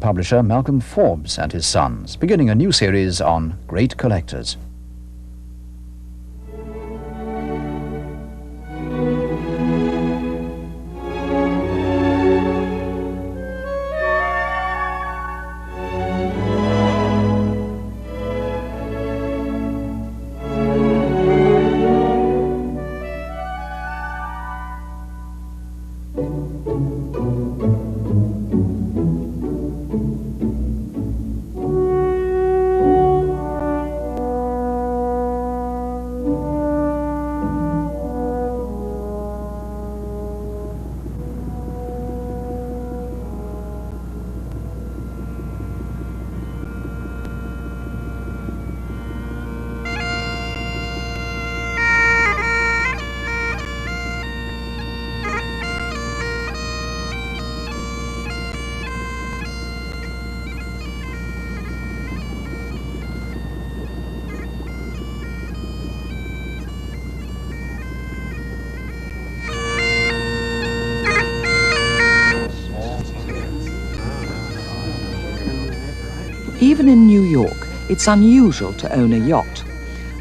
publisher Malcolm Forbes and his sons, beginning a new series on great collectors. Even in New York, it's unusual to own a yacht.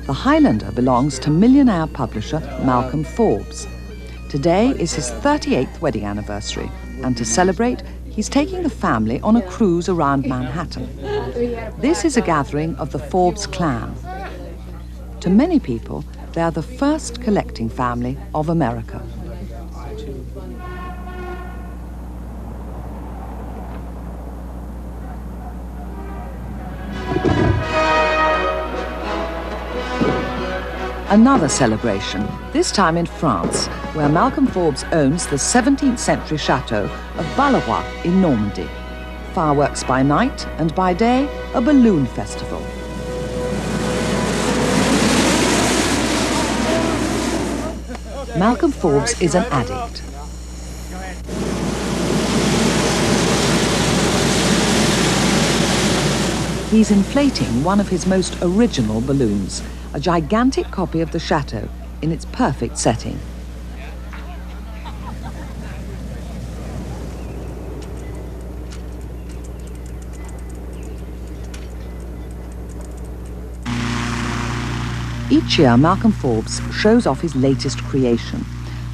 The Highlander belongs to millionaire publisher Malcolm Forbes. Today is his 38th wedding anniversary, and to celebrate, he's taking the family on a cruise around Manhattan. This is a gathering of the Forbes clan. To many people, they are the first collecting family of America. Another celebration, this time in France, where Malcolm Forbes owns the 17th century chateau of Balleroy in Normandy. Fireworks by night, and by day, a balloon festival. Malcolm Forbes is an addict. He's inflating one of his most original balloons, a gigantic copy of the chateau in its perfect setting. Each year, Malcolm Forbes shows off his latest creation.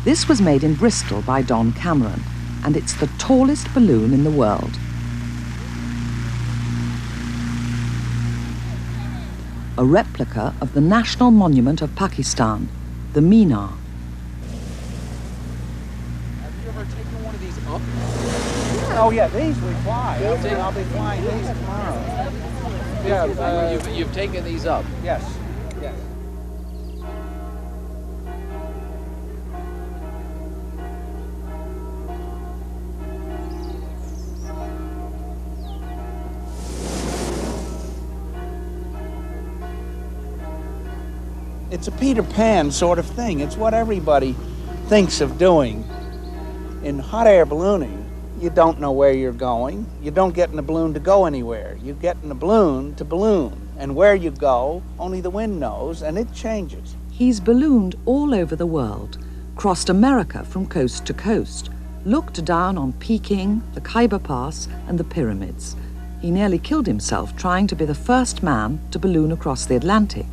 This was made in Bristol by Don Cameron, and it's the tallest balloon in the world. A replica of the national monument of Pakistan, the Minar. Have you ever taken one of these up? Oh yeah, these we fly. I'll be flying these tomorrow. Yeah, you've taken these up? Yes, yes. It's a Peter Pan sort of thing. It's what everybody thinks of doing. In hot air ballooning, you don't know where you're going. You don't get in a balloon to go anywhere. You get in a balloon to balloon. And where you go, only the wind knows, and it changes. He's ballooned all over the world, crossed America from coast to coast, looked down on Peking, the Khyber Pass, and the pyramids. He nearly killed himself trying to be the first man to balloon across the Atlantic.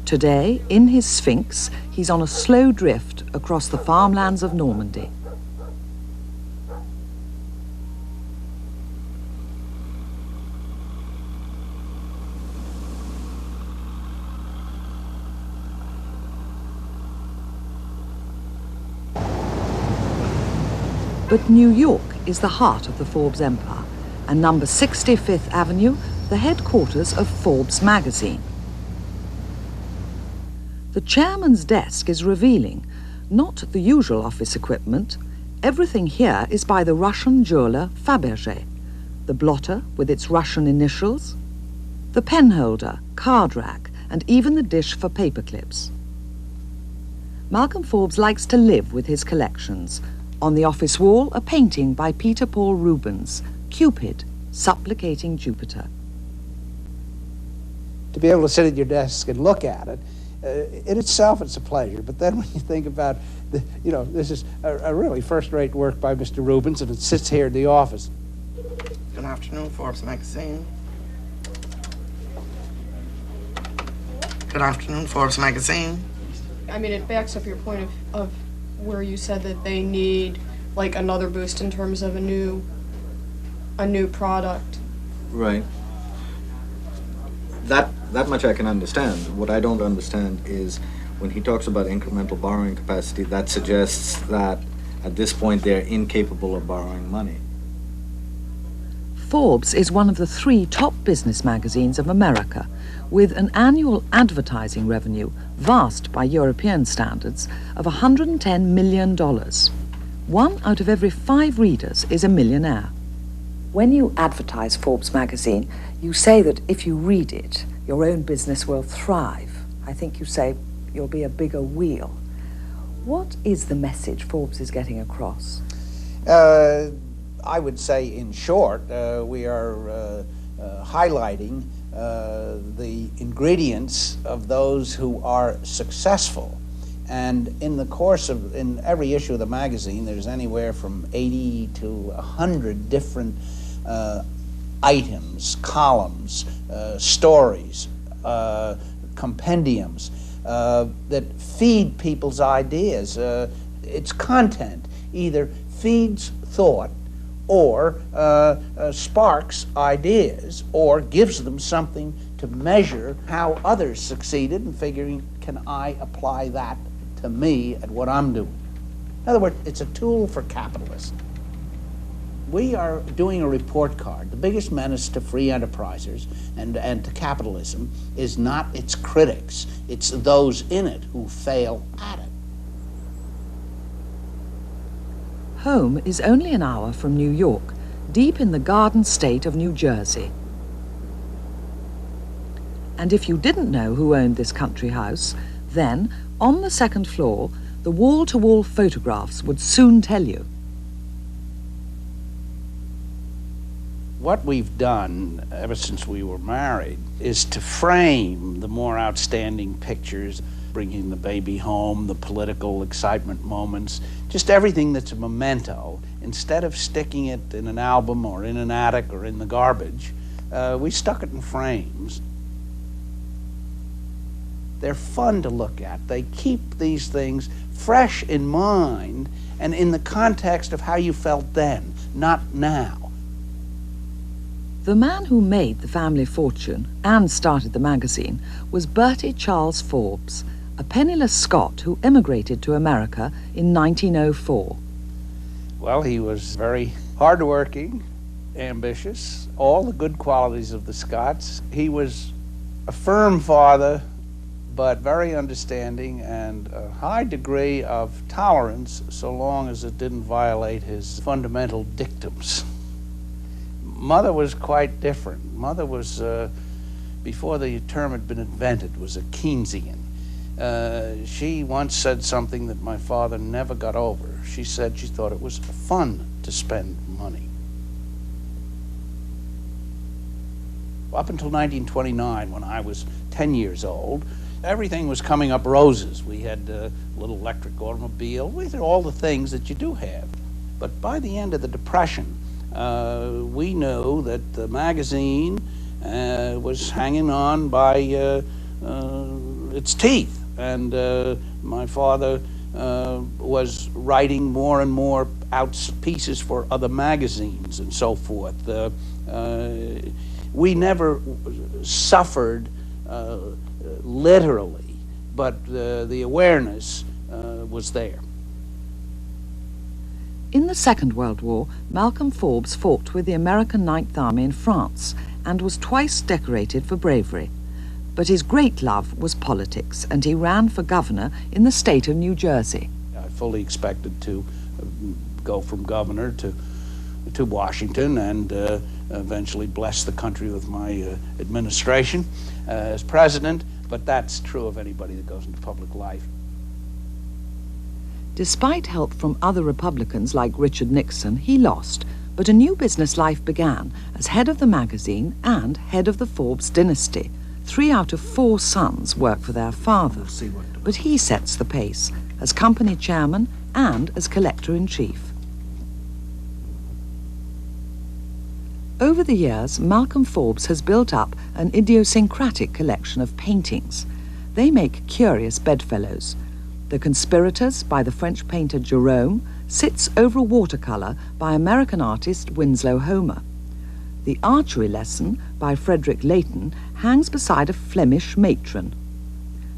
Today, in his Sphinx, he's on a slow drift across the farmlands of Normandy. But New York is the heart of the Forbes empire, and number 65th Avenue, the headquarters of Forbes magazine. The chairman's desk is revealing, not the usual office equipment. Everything here is by the Russian jeweler Fabergé. The blotter with its Russian initials, the pen holder, card rack, and even the dish for paper clips. Malcolm Forbes likes to live with his collections. On the office wall, a painting by Peter Paul Rubens, Cupid, supplicating Jupiter. To be able to sit at your desk and look at it in itself it's a pleasure, but then when you think about, this is a really first-rate work by Mr. Rubens, and it sits here in the office. Good afternoon, Forbes magazine. Good afternoon, Forbes magazine. I mean, it backs up your point of where you said that they need like another boost in terms of a new product. Right. That much I can understand. What I don't understand is when he talks about incremental borrowing capacity, that suggests that at this point they're incapable of borrowing money. Forbes is one of the 3 top business magazines of America, with an annual advertising revenue, vast by European standards, of $110 million. 1 out of every 5 readers is a millionaire. When you advertise Forbes magazine, you say that if you read it, your own business will thrive. I think you say you'll be a bigger wheel. What is the message Forbes is getting across? I would say, in short, we are highlighting the ingredients of those who are successful. And in every issue of the magazine, there's anywhere from 80 to 100 different items, columns, stories, compendiums that feed people's ideas. Its content either feeds thought or sparks ideas or gives them something to measure how others succeeded and figuring, can I apply that to me at what I'm doing? In other words, it's a tool for capitalists. We are doing a report card. The biggest menace to free enterprisers and to capitalism is not its critics, it's those in it who fail at it. Home is only an hour from New York, deep in the Garden State of New Jersey. And if you didn't know who owned this country house, then, on the 2nd floor, the wall-to-wall photographs would soon tell you. What we've done ever since we were married is to frame the more outstanding pictures, bringing the baby home, the political excitement moments, just everything that's a memento. Instead of sticking it in an album or in an attic or in the garbage, we stuck it in frames. They're fun to look at. They keep these things fresh in mind and in the context of how you felt then, not now. The man who made the family fortune and started the magazine was Bertie Charles Forbes, a penniless Scot who emigrated to America in 1904. Well, he was very hardworking, ambitious, all the good qualities of the Scots. He was a firm father, but very understanding and a high degree of tolerance so long as it didn't violate his fundamental dictums. Mother was quite different. Mother was, before the term had been invented, was a Keynesian. She once said something that my father never got over. She said she thought it was fun to spend money. Up until 1929, when I was 10 years old, everything was coming up roses. We had a little electric automobile. We had all the things that you do have. But by the end of the Depression, we knew that the magazine was hanging on by its teeth. And my father was writing more and more pieces for other magazines and so forth. We never suffered literally, but the awareness was there. In the Second World War, Malcolm Forbes fought with the American Ninth Army in France and was twice decorated for bravery. But his great love was politics, and he ran for governor in the state of New Jersey. I fully expected to go from governor to Washington and eventually bless the country with my administration as president, but that's true of anybody that goes into public life. Despite help from other Republicans like Richard Nixon, he lost, but a new business life began as head of the magazine and head of the Forbes dynasty, 3 out of 4 sons work for their father, but he sets the pace as company chairman and as collector-in-chief. Over the years, Malcolm Forbes has built up an idiosyncratic collection of paintings. They make curious bedfellows. The Conspirators by the French painter Jerome sits over a watercolour by American artist Winslow Homer. The Archery Lesson by Frederick Leighton hangs beside a Flemish matron.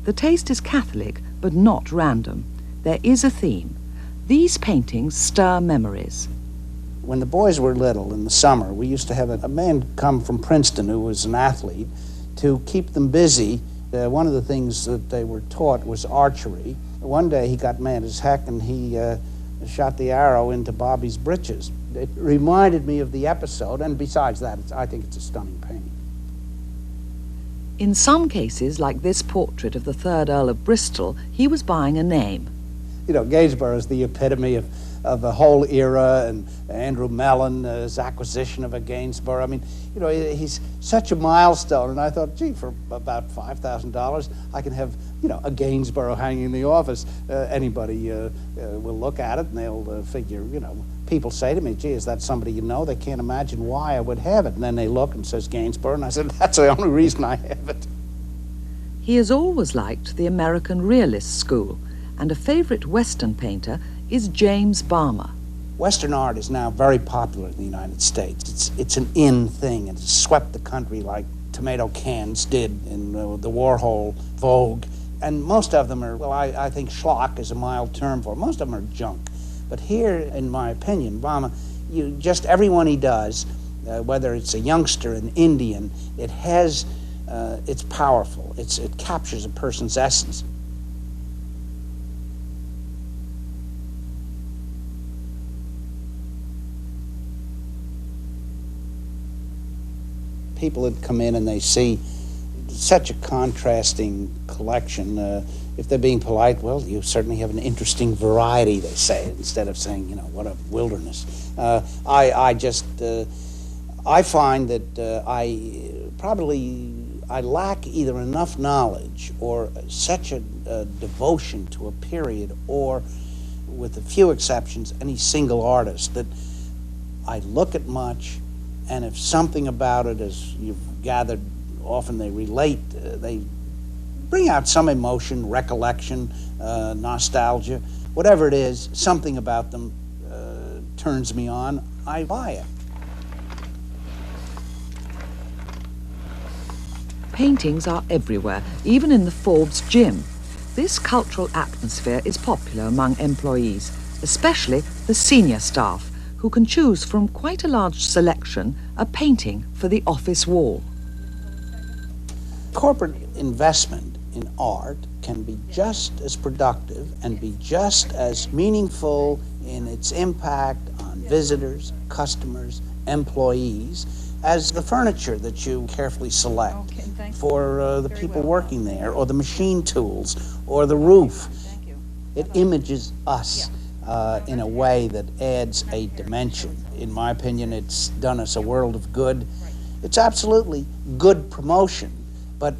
The taste is Catholic, but not random. There is a theme. These paintings stir memories. When the boys were little in the summer, we used to have a man come from Princeton who was an athlete to keep them busy. One of the things that they were taught was archery. One day he got mad as heck and he shot the arrow into Bobby's breeches. It reminded me of the episode, and besides that, I think it's a stunning painting. In some cases, like this portrait of the 3rd Earl of Bristol, he was buying a name. You know, Gainsborough is the epitome of the whole era, and Andrew Mellon's acquisition of a Gainsborough. I mean, you know, he's such a milestone, and I thought, gee, for about $5,000, I can have, you know, a Gainsborough hanging in the office. Anybody will look at it, and they'll figure, you know, people say to me, gee, is that somebody you know? They can't imagine why I would have it. And then they look and says Gainsborough, and I said, that's the only reason I have it. He has always liked the American realist school, and a favorite Western painter is James Balmer. Western art is now very popular in the United States. It's an in thing, and it's swept the country like tomato cans did in the Warhol Vogue. And most of them are, well, I think schlock is a mild term for it. Most of them are junk. But here, in my opinion, Balmer, just everyone he does, whether it's a youngster, an Indian, it has, it's powerful. It captures a person's essence. People that come in and they see such a contrasting collection. If they're being polite, well, you certainly have an interesting variety, they say, instead of saying, you know, what a wilderness. I find that I lack either enough knowledge or such a devotion to a period, or, with a few exceptions, any single artist, that I look at much. And if something about it, as you've gathered, often they relate, they bring out some emotion, recollection, nostalgia, whatever it is, something about them turns me on, I buy it. Paintings are everywhere, even in the Forbes gym. This cultural atmosphere is popular among employees, especially the senior staff, who can choose from quite a large selection a painting for the office wall. Corporate investment in art can be just as productive and be just as meaningful in its impact on visitors, customers, employees, as the furniture that you carefully select for the people working there, or the machine tools, or the roof. It images us in a way that adds a dimension. In my opinion, it's done us a world of good. It's absolutely good promotion, but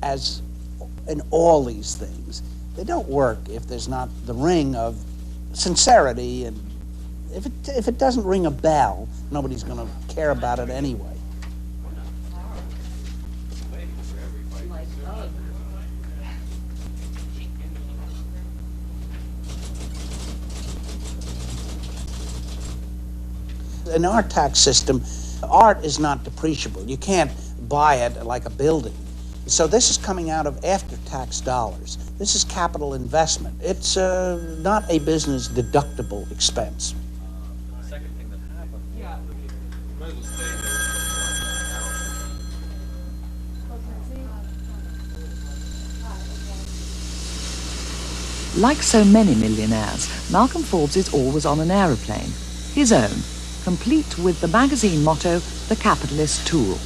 as in all these things, they don't work if there's not the ring of sincerity, and if it doesn't ring a bell, nobody's going to care about it anyway. In our tax system, art is not depreciable. You can't buy it like a building. So this is coming out of after-tax dollars. This is capital investment. It's not a business deductible expense. Like so many millionaires, Malcolm Forbes is always on an aeroplane, his own, complete with the magazine motto, "The Capitalist Tool."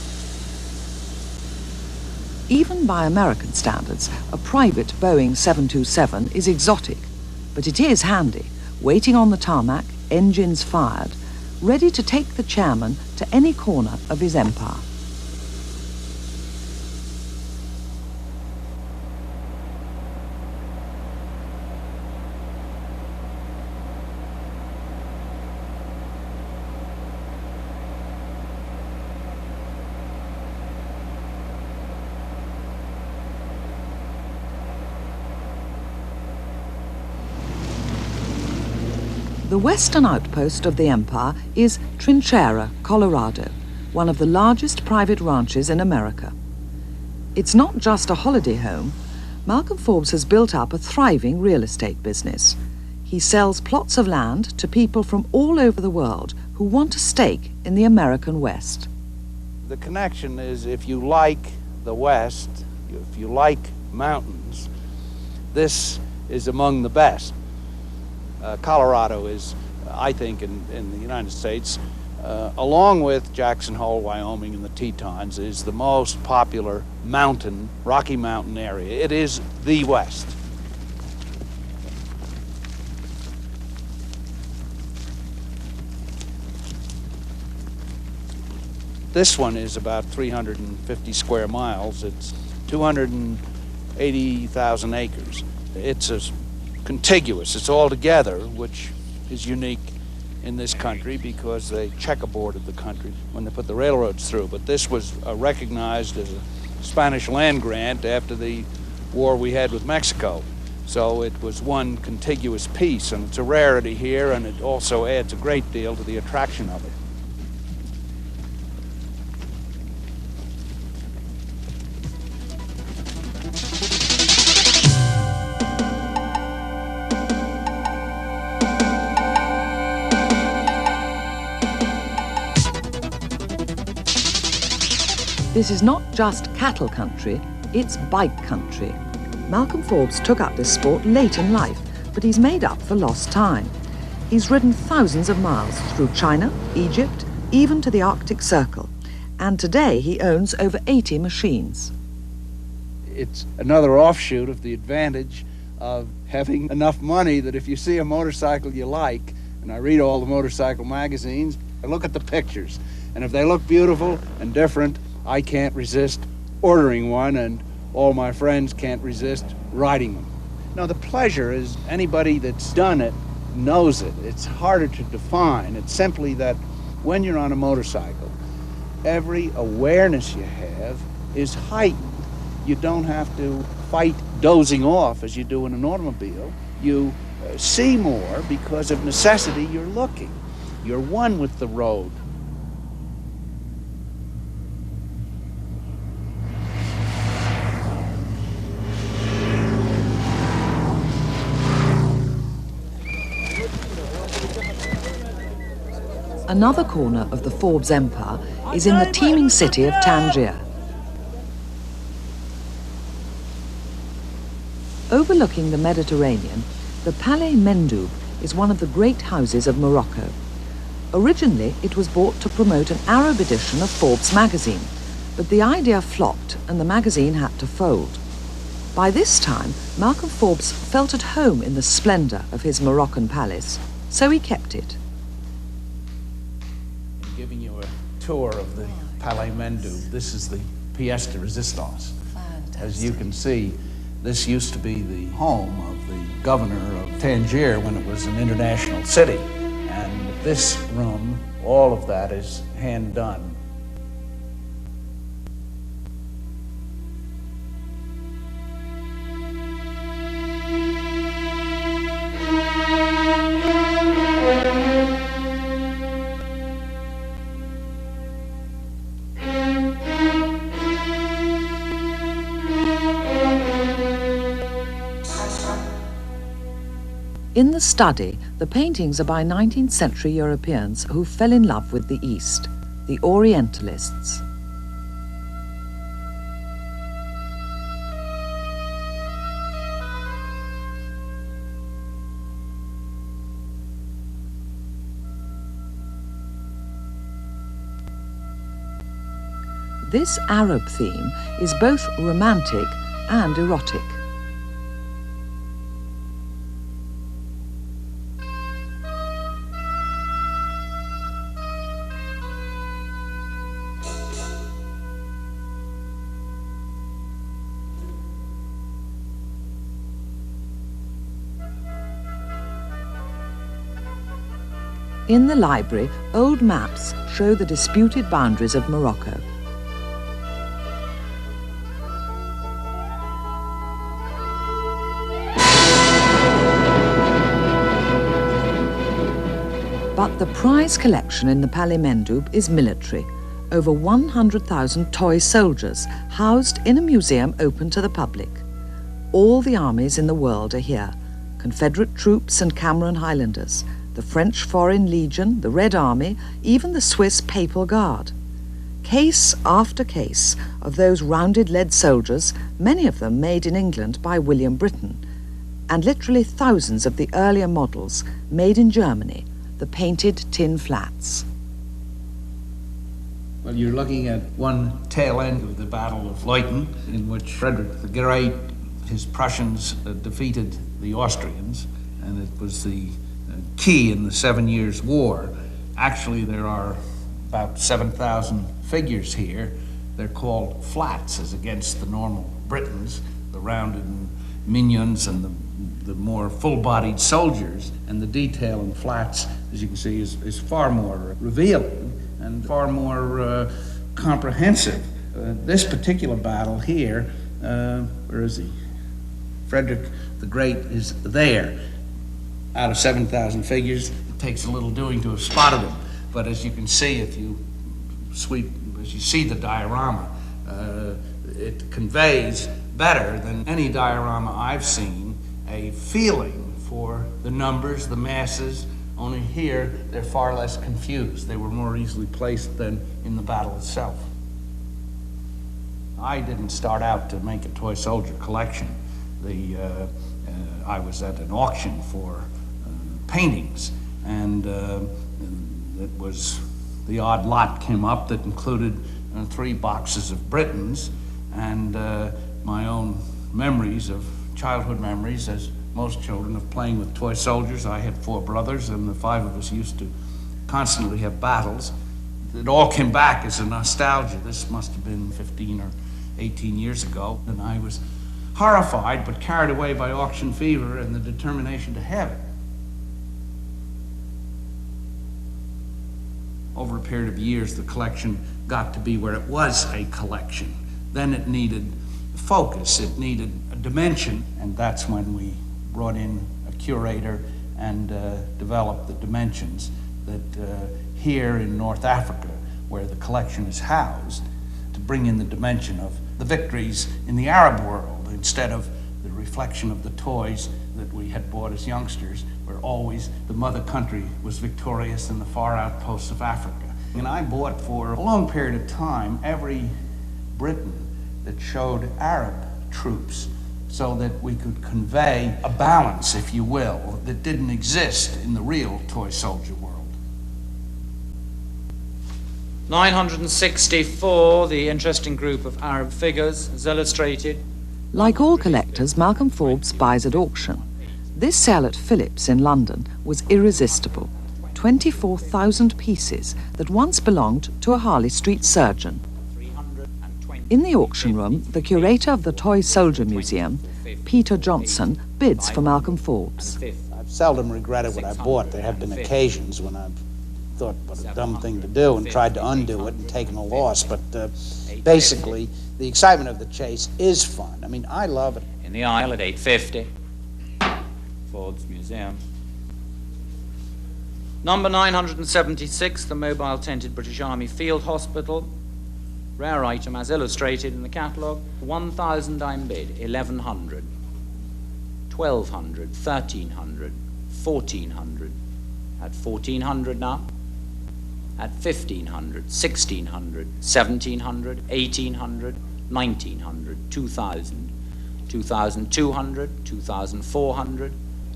Even by American standards, a private Boeing 727 is exotic, but it is handy, waiting on the tarmac, engines fired, ready to take the chairman to any corner of his empire. The western outpost of the empire is Trinchera, Colorado, one of the largest private ranches in America. It's not just a holiday home. Malcolm Forbes has built up a thriving real estate business. He sells plots of land to people from all over the world who want a stake in the American West. The connection is, if you like the West, if you like mountains, this is among the best. Colorado is, I think, in the United States, along with Jackson Hole, Wyoming, and the Tetons, is the most popular mountain, Rocky Mountain area. It is the West. This one is about 350 square miles. It's 280,000 acres. It's contiguous. It's all together, which is unique in this country because they checkerboarded the country when they put the railroads through. But this was recognized as a Spanish land grant after the war we had with Mexico. So it was one contiguous piece, and it's a rarity here, and it also adds a great deal to the attraction of it. This is not just cattle country, it's bike country. Malcolm Forbes took up this sport late in life, but he's made up for lost time. He's ridden thousands of miles through China, Egypt, even to the Arctic Circle. And today he owns over 80 machines. It's another offshoot of the advantage of having enough money that if you see a motorcycle you like, and I read all the motorcycle magazines, I look at the pictures, and if they look beautiful and different, I can't resist ordering one, and all my friends can't resist riding them. Now, the pleasure is, anybody that's done it knows it. It's harder to define. It's simply that when you're on a motorcycle, every awareness you have is heightened. You don't have to fight dozing off as you do in an automobile. You see more because of necessity. You're looking. You're one with the road. Another corner of the Forbes empire is in the teeming city of Tangier. Overlooking the Mediterranean, the Palais Mendoub is one of the great houses of Morocco. Originally, it was bought to promote an Arab edition of Forbes magazine, but the idea flopped and the magazine had to fold. By this time, Malcolm Forbes felt at home in the splendor of his Moroccan palace, so he kept it. Giving you a tour of the Palais Mendoub. This is the pièce de résistance. Fantastic. As you can see, this used to be the home of the governor of Tangier when it was an international city. And this room, all of that is hand done. In the study, the paintings are by 19th century Europeans who fell in love with the East, the Orientalists. This Arab theme is both romantic and erotic. In the library, old maps show the disputed boundaries of Morocco. But the prize collection in the Palais Mendoub is military. Over 100,000 toy soldiers housed in a museum open to the public. All the armies in the world are here. Confederate troops and Cameron Highlanders, the French Foreign Legion, the Red Army, even the Swiss Papal Guard. Case after case of those rounded lead soldiers, many of them made in England by William Britton, and literally thousands of the earlier models made in Germany, the painted tin flats. Well, you're looking at one tail end of the Battle of Leuthen, in which Frederick the Great, his Prussians defeated the Austrians, and it was the key in the 7 Years' War. Actually, there are about 7,000 figures here. They're called flats, as against the normal Britons, the rounded minions and the more full-bodied soldiers. And the detail in flats, as you can see, is far more revealing and far more comprehensive. This particular battle here, where is he? Frederick the Great is there. Out of 7,000 figures, it takes a little doing to have spotted him. But as you can see, if you as you see the diorama, it conveys better than any diorama I've seen a feeling for the numbers, the masses. Only here, they're far less confused. They were more easily placed than in the battle itself. I didn't start out to make a toy soldier collection. I was at an auction for paintings, and it was the odd lot came up that included 3 boxes of Britons and my own memories of childhood memories, as most children, of playing with toy soldiers. I had 4 brothers, and the 5 of us used to constantly have battles. It all came back as a nostalgia. This must have been 15 or 18 years ago, and I was horrified but carried away by auction fever and the determination to have it. Over a period of years, the collection got to be where it was a collection. Then it needed focus, it needed a dimension, and that's when we brought in a curator and developed the dimensions that here in North Africa, where the collection is housed, to bring in the dimension of the victories in the Arab world instead of the reflection of the toys that we had bought as youngsters, where always the mother country was victorious in the far outposts of Africa. And I bought for a long period of time every Briton that showed Arab troops, so that we could convey a balance, if you will, that didn't exist in the real toy soldier world. 964, the interesting group of Arab figures, is illustrated. Like all collectors, Malcolm Forbes buys at auction. This sale at Phillips in London was irresistible. 24,000 pieces that once belonged to a Harley Street surgeon. In the auction room, the curator of the Toy Soldier Museum, Peter Johnson, bids for Malcolm Forbes. I've seldom regretted what I bought. There have been occasions when I've thought what a dumb thing to do and tried to undo it and taken a loss, but basically the excitement of the chase is fun. I mean, I love it. In the aisle at 850, Forbes Museum. Number 976, the mobile tented British Army Field Hospital. Rare item as illustrated in the catalogue. 1,000 I'm bid, 1,100, 1,200, 1,300, 1,400. At 1,400 now. At 1,500, 1,600, 1,700, 1,800, 1,900, 2,000, 2,200, 2,400,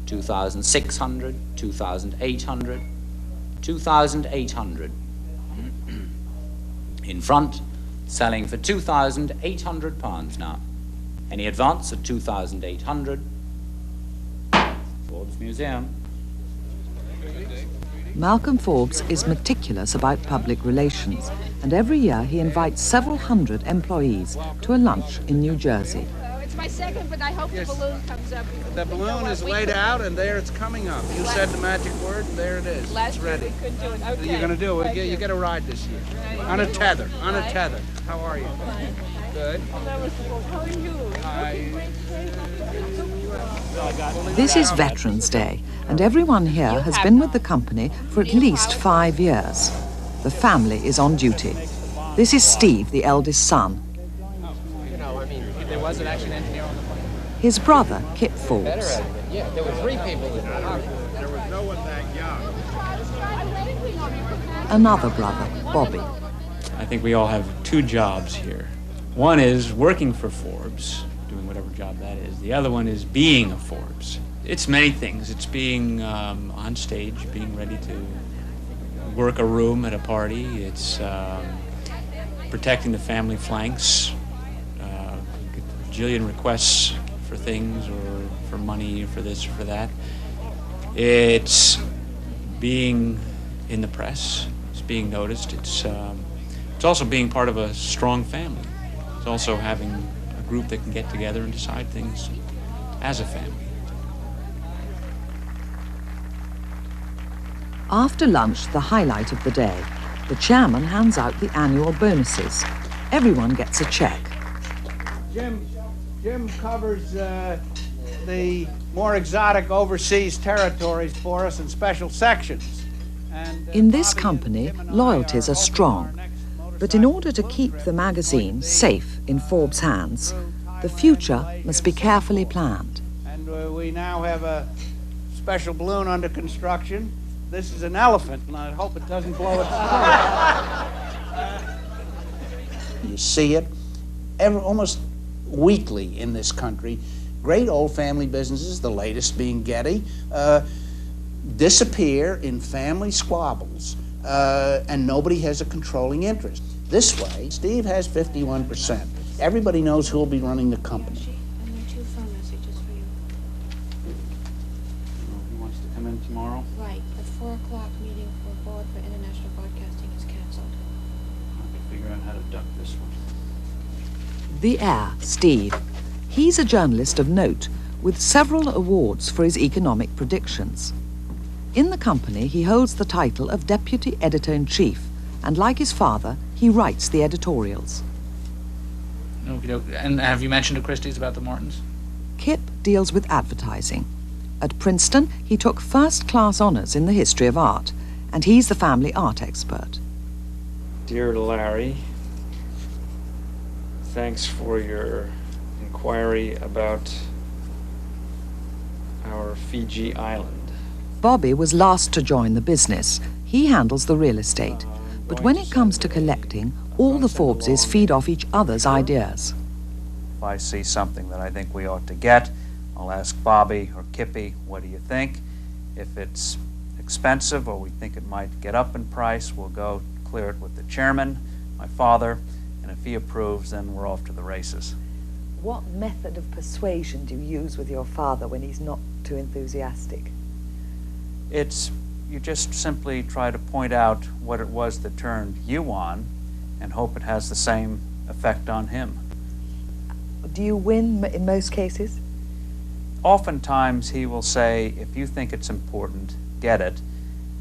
2,600, 2,800, 2,800. In front, selling for £2,800 now. Any advance at 2,800? Forbes Museum. Malcolm Forbes is meticulous about public relations, and every year he invites several hundred employees to a lunch in New Jersey. It's my second, but I hope the balloon comes up. The balloon is laid out, and there it's coming up. You said the magic word, and there it is. Last it's year ready. we couldn't do it. Okay. You're going to do it. You get a ride this year. On a tether. On a tether. How are you? Good. How are you? You This is Veterans Day, and everyone here has been with the company for at least 5 years. The family is on duty. This is Steve, the eldest son. There wasn't actually an engineer on the plane. His brother, Kip Forbes. Yeah, there were 3 people in there. There was no one that young. Another brother, Bobby. I think we all have 2 jobs here. One is working for Forbes, doing whatever job that is. The other one is being a Forbes. It's many things. It's being on stage, being ready to work a room at a party. It's protecting the family flanks. Get a jillion requests for things or for money or for this or for that. It's being in the press. It's being noticed. It's also being part of a strong family. It's also having a group that can get together and decide things as a family. After lunch, the highlight of the day, the chairman hands out the annual bonuses. Everyone gets a check. Jim covers the more exotic overseas territories for us in special sections. And, In this Bobby company, and Jim and I loyalties are hoping strong. our next But in motorcycle order to keep the trip magazine will be safe in Forbes' hands, the future must be carefully planned. And we now have a special balloon under construction. This is an elephant, and I hope it doesn't blow its You see it almost weekly in this country. Great old family businesses, the latest being Getty, disappear in family squabbles, and nobody has a controlling interest. This way, Steve has 51%. Everybody knows who'll be running the company. And there are 2 phone messages for you. He wants to come in tomorrow. Right. The 4 o'clock meeting for Board for International Broadcasting is canceled. I can figure out how to duck this one. The heir, Steve. He's a journalist of note, with several awards for his economic predictions. In the company, he holds the title of Deputy Editor-in-Chief, and like his father, he writes the editorials. And have you mentioned to Christie's about the Martins? Kip deals with advertising. At Princeton, he took first-class honors in the history of art, and he's the family art expert. Dear Larry, thanks for your inquiry about our Fiji island. Bobby was last to join the business. He handles the real estate. But when it comes to collecting, all the Forbeses feed off each other's ideas. If I see something that I think we ought to get, I'll ask Bobby or Kippy, what do you think? If it's expensive or we think it might get up in price, we'll go clear it with the chairman, my father, and if he approves, then we're off to the races. What method of persuasion do you use with your father when he's not too enthusiastic? You just simply try to point out what it was that turned you on and hope it has the same effect on him. Do you win in most cases? Oftentimes he will say, if you think it's important, get it,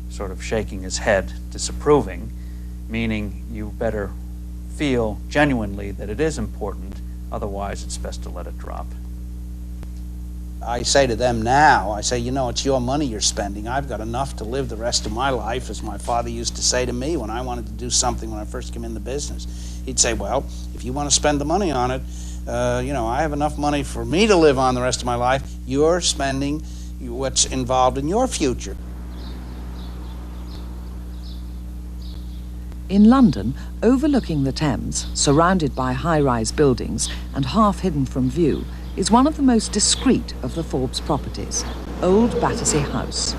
sort of shaking his head, disapproving, meaning you better feel genuinely that it is important, otherwise it's best to let it drop. I say to them now, I say, you know, it's your money you're spending. I've got enough to live the rest of my life, as my father used to say to me when I wanted to do something when I first came in the business. He'd say, well, if you want to spend the money on it, you know, I have enough money for me to live on the rest of my life. You're spending what's involved in your future. In London, overlooking the Thames, surrounded by high-rise buildings and half hidden from view, is one of the most discreet of the Forbes properties, Old Battersea House.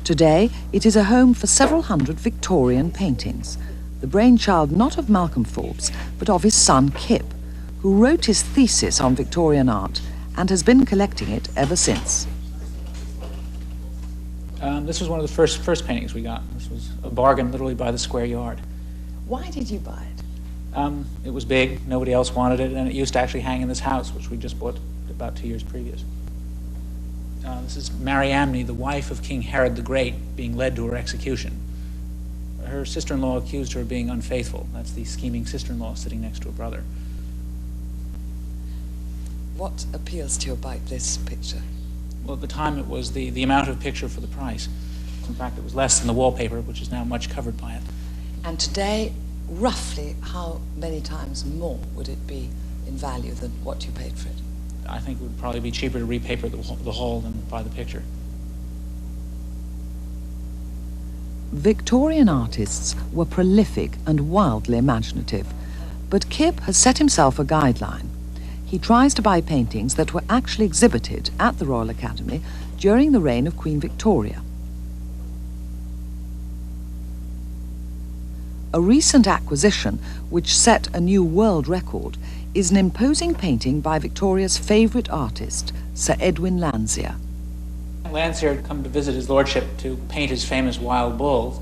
Today, it is a home for several hundred Victorian paintings, the brainchild not of Malcolm Forbes, but of his son Kip, who wrote his thesis on Victorian art and has been collecting it ever since. This was one of the first paintings we got. This was a bargain, literally by the square yard. Why did you buy it? It was big, nobody else wanted it, and it used to actually hang in this house, which we just bought about 2 years previous. This is Mariamne, the wife of King Herod the Great, being led to her execution. her sister-in-law accused her of being unfaithful. That's the scheming sister-in-law sitting next to her brother. What appeals to you about this picture? Well, at the time it was the amount of picture for the price. In fact, it was less than the wallpaper, which is now much covered by it. And today, roughly how many times more would it be in value than what you paid for it? I think it would probably be cheaper to repaper the whole than buy the picture. Victorian artists were prolific and wildly imaginative, but Kip has set himself a guideline. He tries to buy paintings that were actually exhibited at the Royal Academy during the reign of Queen Victoria. A recent acquisition, which set a new world record, is an imposing painting by Victoria's favourite artist, Sir Edwin Landseer. Landseer had come to visit his lordship to paint his famous wild bulls.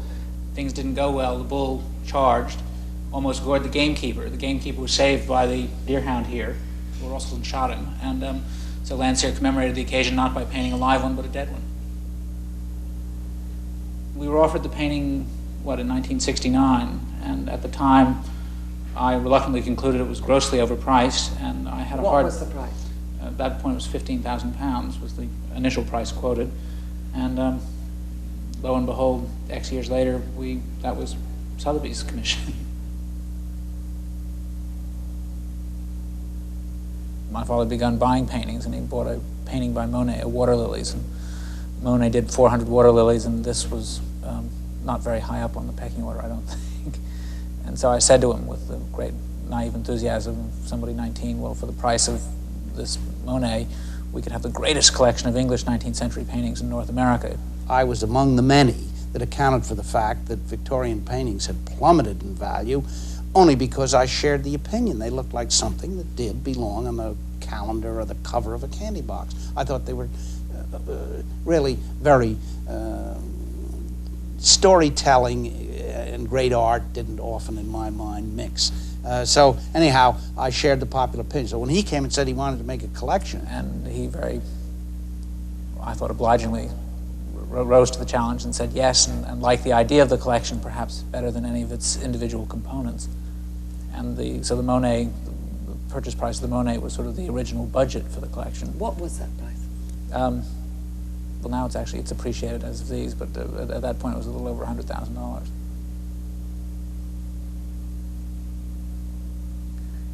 Things didn't go well. The bull charged, almost gored the gamekeeper. The gamekeeper was saved by the deerhound here, who also shot him. And so Landseer commemorated the occasion not by painting a live one, but a dead one. We were offered the painting, in 1969, and at the time I reluctantly concluded it was grossly overpriced, and I had a hard... What was the price? At that point it was £15,000 was the initial price quoted, and lo and behold, X years later, that was Sotheby's commission. My father had begun buying paintings, and he bought a painting by Monet of water lilies, and Monet did 400 water lilies, and this was not very high up on the pecking order, I don't think. And so I said to him with the great naive enthusiasm of somebody 19, well, for the price of this Monet, we could have the greatest collection of English 19th century paintings in North America. I was among the many that accounted for the fact that Victorian paintings had plummeted in value only because I shared the opinion. They looked like something that did belong on the calendar or the cover of a candy box. I thought they were really very storytelling and great art didn't often, in my mind, mix. So anyhow, I shared the popular opinion. So when he came and said he wanted to make a collection, and he I thought obligingly, rose to the challenge and said yes, and liked the idea of the collection perhaps better than any of its individual components. And so the Monet, the purchase price of the Monet was sort of the original budget for the collection. What was that price? Well, now it's appreciated as of these, but at that point it was a little over $100,000.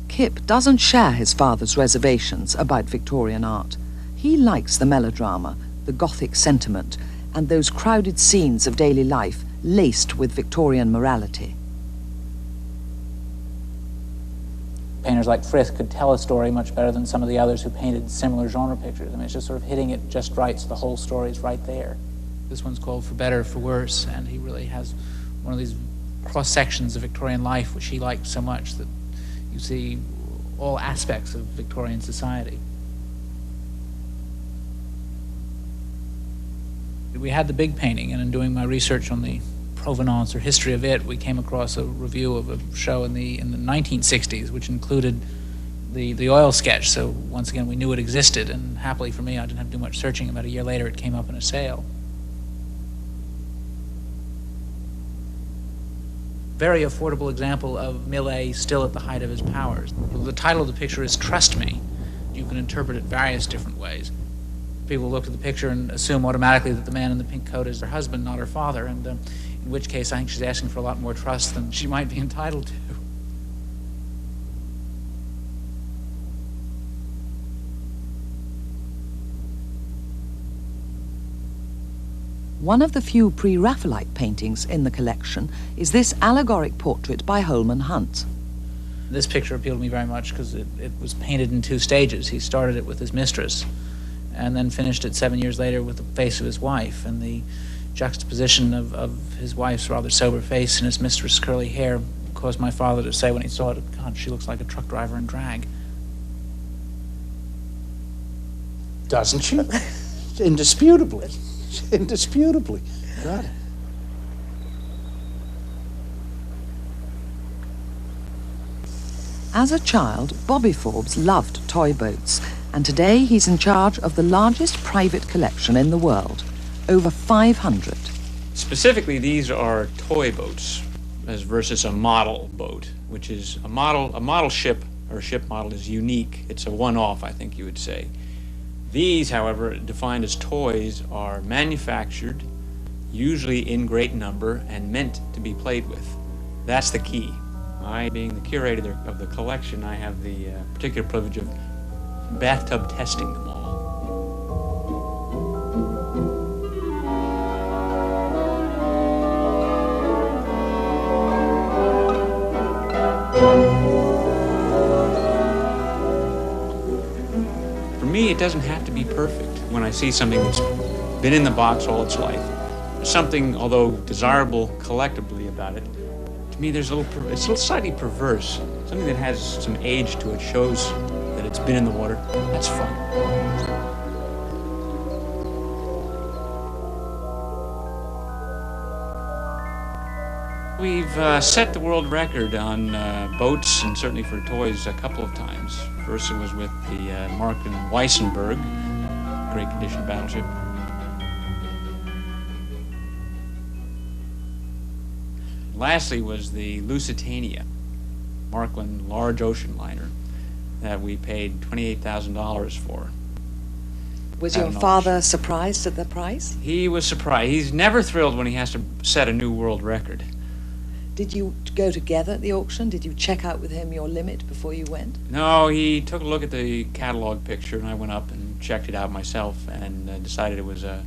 Kip doesn't share his father's reservations about Victorian art. He likes the melodrama, the Gothic sentiment, and those crowded scenes of daily life laced with Victorian morality. Painters like Frith could tell a story much better than some of the others who painted similar genre pictures. I mean, it's just sort of hitting it just right, so the whole story is right there. This one's called For Better, For Worse, and he really has one of these cross-sections of Victorian life which he liked so much that you see all aspects of Victorian society. We had the big painting, and in doing my research on the provenance or history of it, we came across a review of a show in the 1960s, which included the oil sketch. So once again, we knew it existed, and happily for me, I didn't have to do much searching. About a year later, it came up in a sale. Very affordable example of Millet still at the height of his powers. The title of the picture is Trust Me. You can interpret it various different ways. People look at the picture and assume automatically that the man in the pink coat is her husband, not her father, and in which case I think she's asking for a lot more trust than she might be entitled to. One of the few pre-Raphaelite paintings in the collection is this allegoric portrait by Holman Hunt. This picture appealed to me very much because it was painted in two stages. He started it with his mistress and then finished it 7 years later with the face of his wife, and the juxtaposition of his wife's rather sober face and his mistress' curly hair caused my father to say when he saw it, God, she looks like a truck driver in drag. doesn't she? Indisputably. Indisputably. God. As a child, Bobby Forbes loved toy boats, and today he's in charge of the largest private collection in the world, over 500. Specifically, these are toy boats as versus a model boat, which is a model ship or ship model is unique. It's a one-off, I think you would say. These, however, defined as toys, are manufactured, usually in great number, and meant to be played with. That's the key. I, being the curator of the collection, I have the particular privilege of bathtub testing them all. For me, it doesn't have to be perfect. When I see something that's been in the box all its life, there's something, although desirable collectively about it, to me it's a little slightly perverse. Something that has some age to it, shows that it's been in the water. That's fun. We've set the world record on boats and certainly for toys a couple of times. First it was with the Markham Weissenberg, great condition battleship. Lastly was the Lusitania, Markland large ocean liner that we paid $28,000 for. Was your father surprised at the price? He was surprised. He's never thrilled when he has to set a new world record. Did you go together at the auction? Did you check out with him your limit before you went? No, he took a look at the catalog picture, and I went up and checked it out myself and decided it was a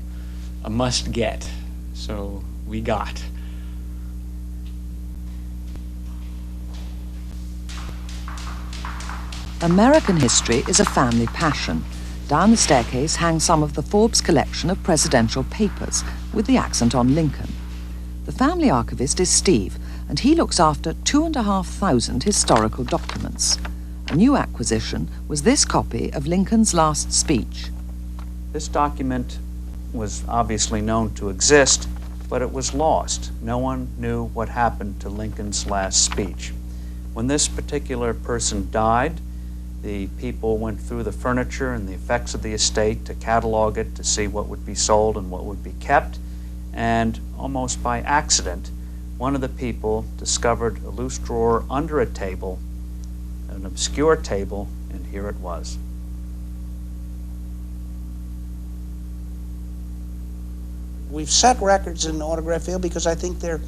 must-get. So we got. American history is a family passion. Down the staircase hangs some of the Forbes collection of presidential papers, with the accent on Lincoln. The family archivist is Steve, and he looks after 2,500 historical documents. A new acquisition was this copy of Lincoln's last speech. This document was obviously known to exist, but it was lost. No one knew what happened to Lincoln's last speech. When this particular person died, the people went through the furniture and the effects of the estate to catalog it, to see what would be sold and what would be kept. And almost by accident, one of the people discovered a loose drawer under a table, an obscure table, and here it was. We've set records in the autograph field because I think they're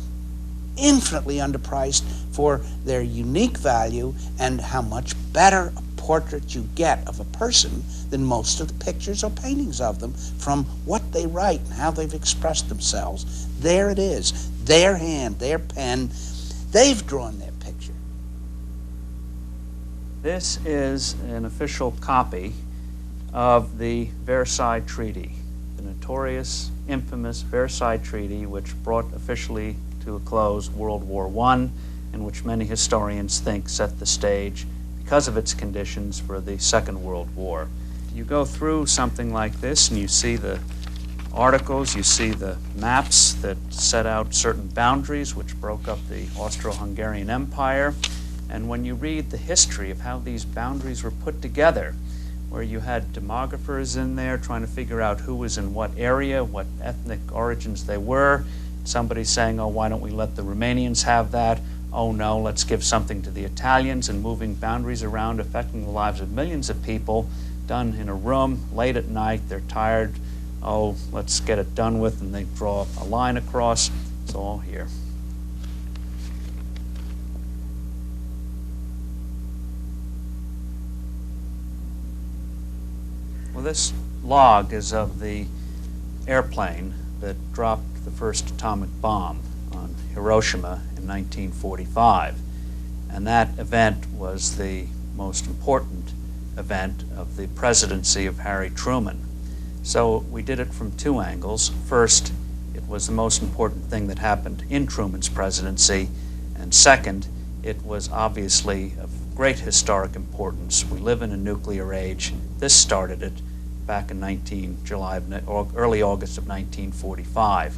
infinitely underpriced for their unique value and how much better a portrait you get of a person than most of the pictures or paintings of them from what they write and how they've expressed themselves. There it is, their hand, their pen, they've drawn their picture. This is an official copy of the Versailles Treaty, the notorious, infamous Versailles Treaty, which brought officially to a close World War I, and which many historians think set the stage, because of its conditions, for the Second World War. You go through something like this and you see the articles, you see the maps that set out certain boundaries which broke up the Austro-Hungarian Empire, and when you read the history of how these boundaries were put together, where you had demographers in there trying to figure out who was in what area, what ethnic origins they were, somebody saying, oh, why don't we let the Romanians have that? Oh no, let's give something to the Italians, and moving boundaries around, affecting the lives of millions of people, done in a room, late at night, they're tired, oh, let's get it done with, and they draw a line across. It's all here. Well, this log is of the airplane that dropped the first atomic bomb on Hiroshima in 1945. And that event was the most important event of the presidency of Harry Truman. So we did it from two angles. First, it was the most important thing that happened in Truman's presidency. And second, it was obviously of great historic importance. We live in a nuclear age. This started it back in early August of 1945.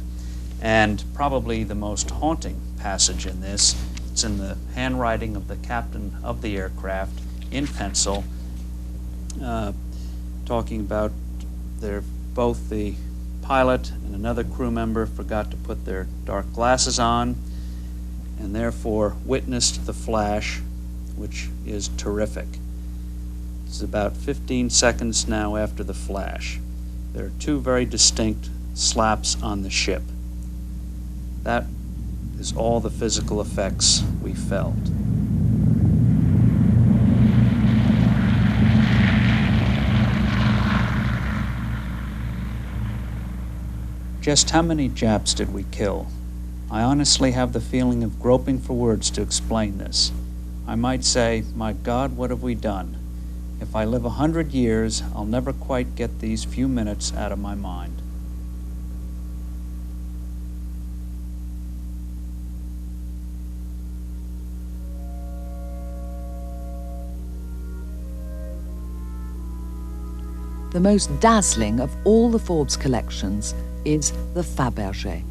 And probably the most haunting passage in this, it's in the handwriting of the captain of the aircraft in pencil, talking about both the pilot and another crew member forgot to put their dark glasses on and therefore witnessed the flash, which is terrific. It's about 15 seconds now after the flash. There are two very distinct slaps on the ship. That is all the physical effects we felt. Just how many Japs did we kill? I honestly have the feeling of groping for words to explain this. I might say, my God, what have we done? If I live 100 years, I'll never quite get these few minutes out of my mind. The most dazzling of all the Forbes collections is the Fabergé.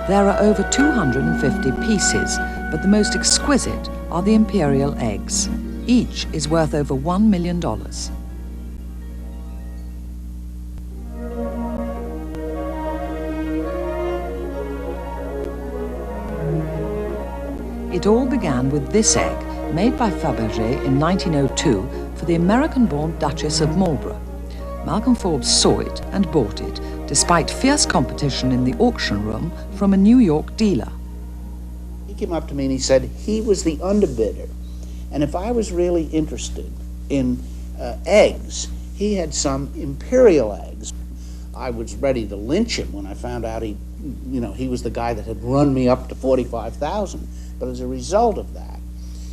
There are over 250 pieces, but the most exquisite are the imperial eggs. Each is worth over $1 million. It all began with this egg, made by Fabergé in 1902 for the American-born Duchess of Marlborough. Malcolm Forbes saw it and bought it, despite fierce competition in the auction room from a New York dealer. He came up to me and he said he was the underbidder, and if I was really interested in eggs, he had some imperial eggs. I was ready to lynch him when I found out he was the guy that had run me up to 45,000. But as a result of that,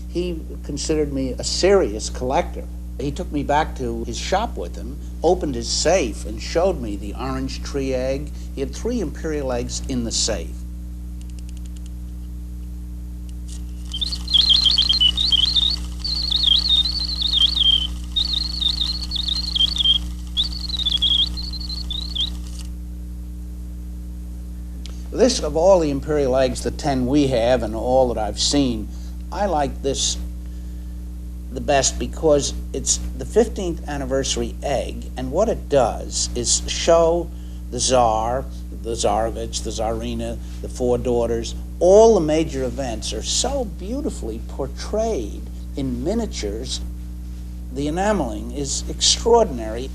he considered me a serious collector. He took me back to his shop with him, opened his safe, and showed me the orange tree egg. He had 3 imperial eggs in the safe. This, of all the imperial eggs, the 10 we have and all that I've seen, I like this the best because it's the 15th anniversary egg, and what it does is show the Tsar, the Tsarevich, the Tsarina, the 4 daughters. All the major events are so beautifully portrayed in miniatures. The enameling is extraordinary.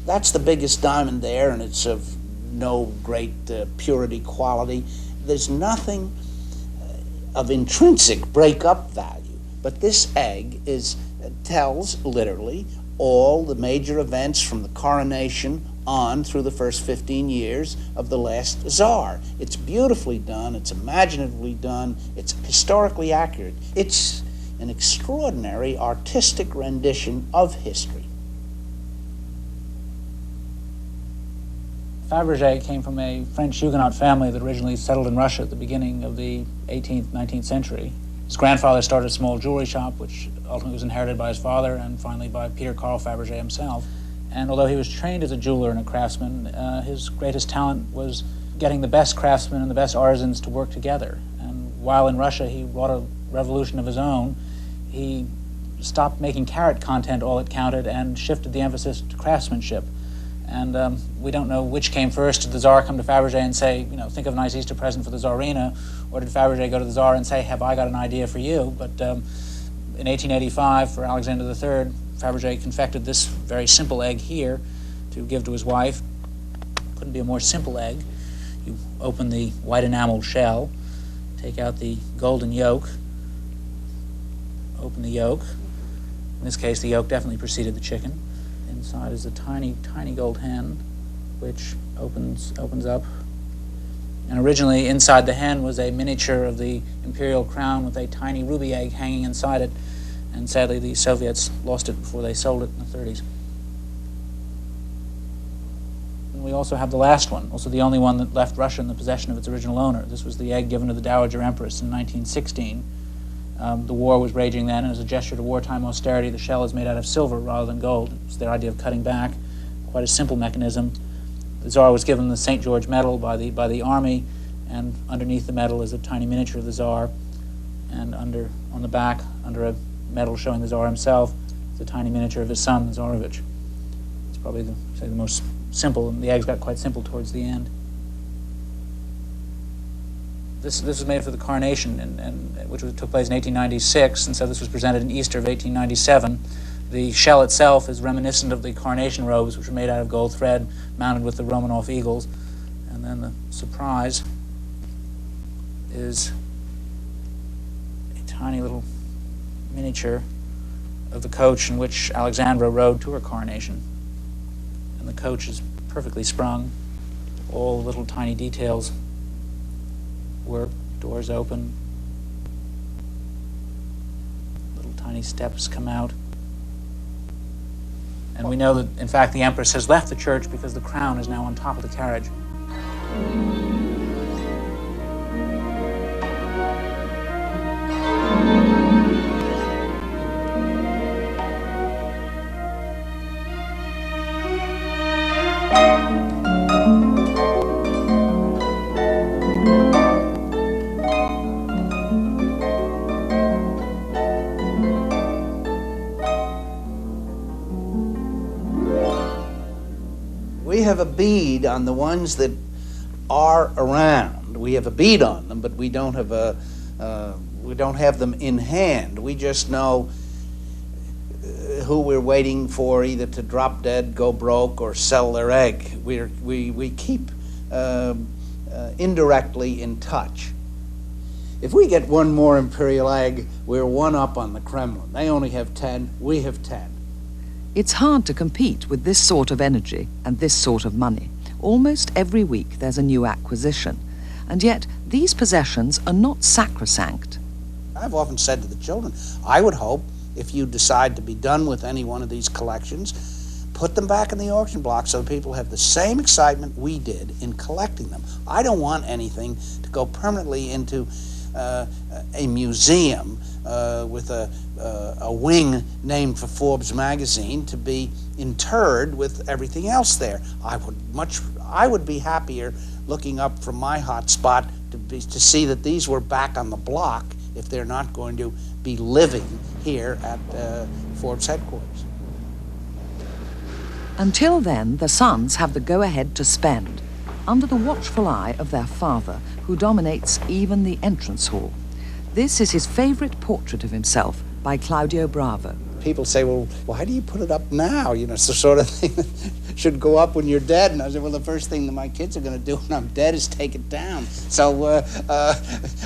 That's the biggest diamond there, and it's of no great purity quality. There's nothing of intrinsic break-up value. But this egg tells, literally, all the major events from the coronation on through the first 15 years of the last Tsar. It's beautifully done, it's imaginatively done, it's historically accurate. It's an extraordinary artistic rendition of history. Fabergé came from a French Huguenot family that originally settled in Russia at the beginning of the 18th, 19th century. His grandfather started a small jewelry shop, which ultimately was inherited by his father and finally by Peter Carl Fabergé himself. And although he was trained as a jeweler and a craftsman, his greatest talent was getting the best craftsmen and the best artisans to work together. And while in Russia he wrought a revolution of his own, he stopped making carat content all it counted and shifted the emphasis to craftsmanship. And we don't know which came first. Did the Tsar come to Fabergé and say, think of a nice Easter present for the Tsarina, or did Fabergé go to the Tsar and say, have I got an idea for you? But in 1885, for Alexander III, Fabergé confected this very simple egg here to give to his wife. Couldn't be a more simple egg. You open the white enameled shell, take out the golden yolk, open the yolk. In this case, the yolk definitely preceded the chicken. Inside is a tiny, tiny gold hen, which opens up. And originally, inside the hen was a miniature of the imperial crown with a tiny ruby egg hanging inside it. And sadly, the Soviets lost it before they sold it in the 30s. And we also have the last one, also the only one that left Russia in the possession of its original owner. This was the egg given to the Dowager Empress in 1916. The war was raging then, and as a gesture to wartime austerity, the shell is made out of silver rather than gold. It was their idea of cutting back, quite a simple mechanism. The Tsar was given the St. George Medal by the army, and underneath the medal is a tiny miniature of the Tsar, and on the back, under a medal showing the Tsar himself, is a tiny miniature of his son, the Tsarevich. It's probably the most simple, and the eggs got quite simple towards the end. This was made for the coronation, which took place in 1896, and so this was presented in Easter of 1897. The shell itself is reminiscent of the coronation robes, which were made out of gold thread, mounted with the Romanov eagles. And then the surprise is a tiny little miniature of the coach in which Alexandra rode to her coronation. And the coach is perfectly sprung. All little tiny details work, doors open, little tiny steps come out. And we know that, in fact, the Empress has left the church because the crown is now on top of the carriage. We have a bead on the ones that are around. We have a bead on them, but we don't have them in hand. We just know who we're waiting for, either to drop dead, go broke, or sell their egg. We keep indirectly in touch. If we get one more imperial egg, we're one up on the Kremlin. They only have 10, we have 10. It's hard to compete with this sort of energy and this sort of money. Almost every week there's a new acquisition, and yet these possessions are not sacrosanct. I've often said to the children, I would hope if you decide to be done with any one of these collections, put them back in the auction block so people have the same excitement we did in collecting them. I don't want anything to go permanently into a museum with a wing named for Forbes magazine to be interred with everything else there. I would be happier looking up from my hot spot to see that these were back on the block if they're not going to be living here at Forbes headquarters. Until then, the sons have the go-ahead to spend, under the watchful eye of their father, who dominates even the entrance hall. This is his favorite portrait of himself by Claudio Bravo. People say, well, why do you put it up now? You know, it's the sort of thing that should go up when you're dead. And I said, well, the first thing that my kids are going to do when I'm dead is take it down. So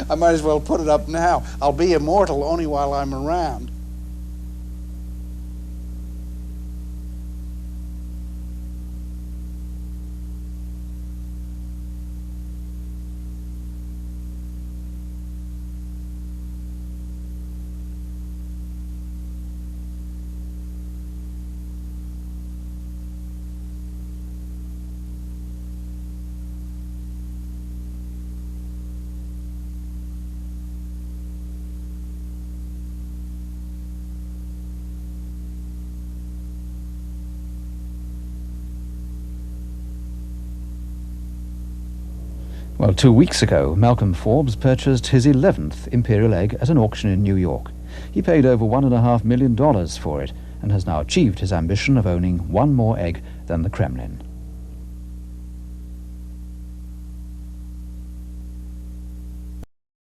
I might as well put it up now. I'll be immortal only while I'm around. Well, 2 weeks ago, Malcolm Forbes purchased his 11th imperial egg at an auction in New York. He paid over $1.5 million for it and has now achieved his ambition of owning one more egg than the Kremlin.